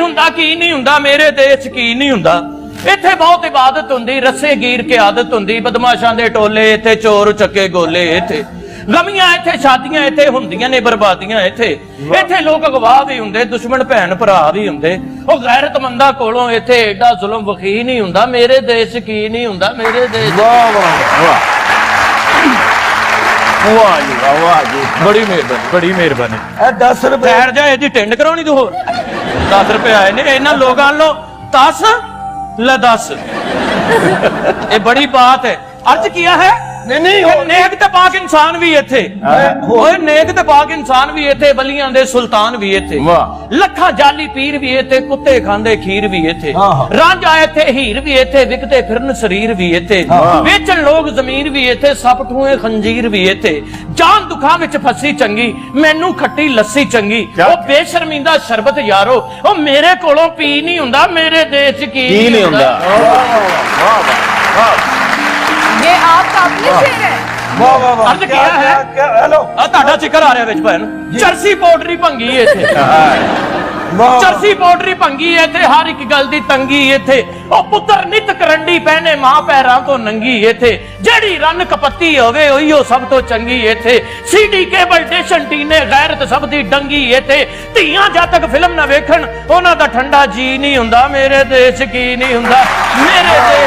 ਹੁੰਦਾ ਕੀ ਨਹੀਂ ਹੁੰਦਾ ਮੇਰੇ ਦੇਸ਼ ਕੀ ਨਹੀਂ ਹੁੰਦਾ। ਇੱਥੇ ਬਹੁਤ ਇਬਾਦਤ ਹੁੰਦੀ, ਰੱਸੇ ਗੀਰ ਕੇ ਆਦਤ ਹੁੰਦੀ, ਬਦਮਾਸ਼ਾਂ ਦੇ ਟੋਲੇ ਇੱਥੇ, ਚੋਰ ਚੱਕੇ ਗੋਲੇ ਇੱਥੇ, ਗਮੀਆਂ ਇੱਥੇ, ਸ਼ਾਦੀਆਂ ਇੱਥੇ ਹੁੰਦੀਆਂ ਨੇ, ਬਰਬਾਦੀਆਂ ਇੱਥੇ। ਇੱਥੇ ਲੋਕ ਗਵਾਹ ਵੀ ਹੁੰਦੇ, ਦੁਸ਼ਮਣ ਭੈਣ ਭਰਾ ਵੀ ਹੁੰਦੇ। ਉਹ ਗੈਰਤਮੰਦਾਂ ਕੋਲੋਂ ਇੱਥੇ ਐਡਾ ਜ਼ੁਲਮ ਵਖੀ ਨਹੀਂ ਹੁੰਦਾ ਮੇਰੇ ਦੇਸ਼ ਕੀ ਨਹੀਂ ਹੁੰਦਾ ਮੇਰੇ ਦੇਸ਼। ਵਾਹ ਵਾਹ ਵਾਹ ਵਾਹ ਜੀ ਵਾਹ ਜੀ, ਬੜੀ ਮਿਹਰਬਾਨੀ ਬੜੀ ਮਿਹਰਬਾਨੀ। ਇਹ 10 ਰੁਪਏ ਠਹਿਰ ਜਾ, ਇਹਦੀ ਟਿੰਡ ਕਰਾਉਣੀ ਤੂੰ ਹੋਰ। 10 ਰੁਪਏ ਆਏ ਨੇ ਇਹਨਾਂ ਲੋਕਾਂ ਨੂੰ। 10 ਲੈ 10 ਇਹ ਬੜੀ ਬਾਤ ਹੈ। अर्ज किया है नहीं नेक ते पाक इंसान भी इत्थे ओए नेक ते पाक इंसान भी इत्थे बलियां दे सुल्तान भी इत्थे लखा जाली पीर भी इत्थे कुत्ते खांदे खीर भी इत्थे रांझा इत्थे हीर भी इत्थे विकते फिरन शरीर भी इत्थे वेचन लोग जमीन भी इत्थे सप ठूए खंजीर भी इत्थे जान दुखा विच फसी चंगी मैनू खट्टी लस्सी चंगी ओ बेशर्मिंदा शरबत यारो ओ मेरे कोलों पी नहीं हुंदा मेरे देश की नहीं हुंदा। वाह वाह ये आपका अपने शेर है। वाह वाह वाह अर्ज किया है हेलो ਤੁਹਾਡਾ ਜ਼ਿਕਰ ਆ ਰਿਹਾ ਵਿੱਚ ਭੈਣ ਚਰਸੀ ਪਾਊਡਰੀ ਭੰਗੀ ਇੱਥੇ ਚਰਸੀ ਪਾਊਡਰੀ ਭੰਗੀ ਇੱਥੇ ਹਰ ਇੱਕ ਗੱਲ ਦੀ ਤੰਗੀ ਇੱਥੇ ਉਹ ਪੁੱਤਰ ਨਿਤ ਕਰੰਡੀ ਪਹਿਨੇ ਮਾਂ ਪੈਰਾਂ ਤੋਂ ਨੰਗੀ ਇੱਥੇ ਜਿਹੜੀ ਰੰਨ ਕਪੱਤੀ ਹੋਵੇ ਉਹੀਓ ਸਭ ਤੋਂ ਚੰਗੀ ਇੱਥੇ ਸੀਡੀ ਕੇਬਲ ਸਟੇਸ਼ਨ ਟੀਨੇ ਗੈਰਤ ਸਭ ਦੀ ਡੰਗੀ ਇੱਥੇ ਧੀਆਂ ਜਦ ਤੱਕ ਫਿਲਮ ਨਾ ਵੇਖਣ ਉਹਨਾਂ ਦਾ ਠੰਡਾ ਜੀ ਨਹੀਂ ਹੁੰਦਾ ਮੇਰੇ ਦੇਸ਼ ਕੀ ਨਹੀਂ ਹੁੰਦਾ ਮੇਰੇ ਦੇਸ਼